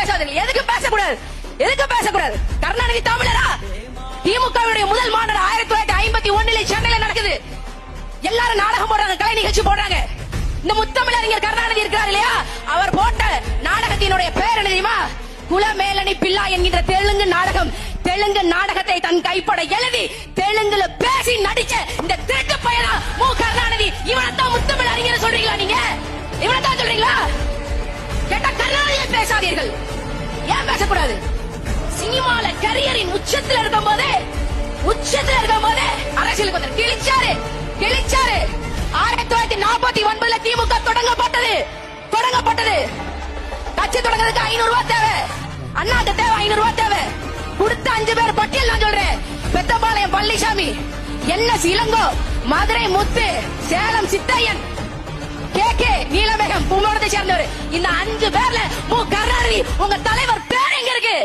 பேசாதீர்கள். எதுக்கு பேசக்கூடாது? எதுக்கு பேசக்கூடாது? கருணாநிதி தமிழரா? திமுகவுடைய முதல் மாநாடு 1951 சென்னையில நடக்குது. எல்லாரும் நாடகம் போடுறாங்க, கலை நிகழ்ச்சி போடுறாங்க. இந்த முத்தமிழறிஞர் கருணாநிதி இருக்கிறார் இல்லையா, அவர் போட்ட நாடகத்தினுடைய பேர் என்ன தெரியுமா? குலமேலனி பிள்ளா என்கின்ற தெலுங்கு நாடகம். தெலுங்கு நாடகத்தை தன் கைப்பட எழுதி தெலுங்குல பேசி நடிச்ச இந்த திருட்டு பையனா மு கருணாநிதி. இவனைத்தான் முத்தமிழ் அறிஞர் சொல்றீங்களா? நீங்க இவனைத்தான் சொல்றீங்களா? கேட்டா கருணாநிதியை பேசாதீர்கள். ஏன் பேசக்கூடாது? சினிமால கரியரின் உச்சத்தில் இருக்கும் போதே அரசியலுக்கு வந்து கிழிச்சாரு. 1949 திமுக தொடங்கப்பட்டது. கட்சி தொடங்கிறதுக்கு 500 ரூபாய் தேவை. அண்ணாக்கு தேவை 500 ரூபாய் தேவை. கொடுத்த 5 பேர் பட்டியல் நான் சொல்றேன். பெத்தபாளையம் பழனிசாமி, என்எஸ் இளங்கோ, மதுரை முத்து, சேலம் சித்தையன், கே நீலமேகம் கும்பகோணத்தை சேர்ந்தவர். இந்த 5 பேர்ல மு கருணாநிதி உங்க தலைவர் பேர் எங்க இருக்கு?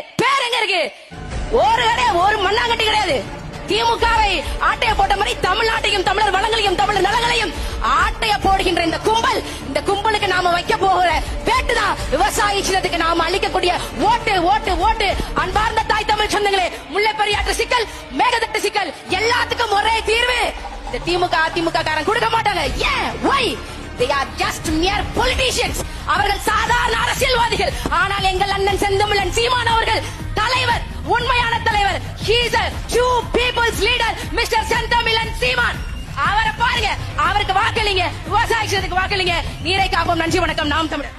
ஒரு மண்ணாங்கட்டி கிடையாது. திமுகவை ஆட்டைய போட்ட மாதிரி தமிழ்நாட்டையும் தமிழர் வளங்களையும் தமிழர் நலங்களையும் ஆட்டைய போடுகின்ற இந்த கும்பலுக்கு நாம வைக்க போகிற பேட்டுதான் விவசாய சின்னத்துக்கு நாம அளிக்கக்கூடிய ஓட்டு. அன்பார்ந்த தாய் தமிழ் சொந்தங்களே, முல்லை பெரியாற்று சிக்கல், மேகதட்டு சிக்கல் எல்லாத்துக்கும் ஒரே தீர்வு. இந்த திமுக அதிமுக காரன் கொடுக்க மாட்டாங்க. ஏன்? why? They are just mere politicians. அவர்கள் சாதாரண அரசியல்வாதிகள். ஆனால் எங்கள் அண்ணன் செந்தமிழன் சீமான் அவர்கள் தலைவர், உண்மையான தலைவர். He is a true people's leader, Mr. Senthamizhan சீமான். அவரை பாருங்க, அவருக்கு வாக்களிங்க, விவசாயத்துக்கு வாக்களிங்க. நீரை காப்போம். நன்றி, வணக்கம். நாம் தமிழர்.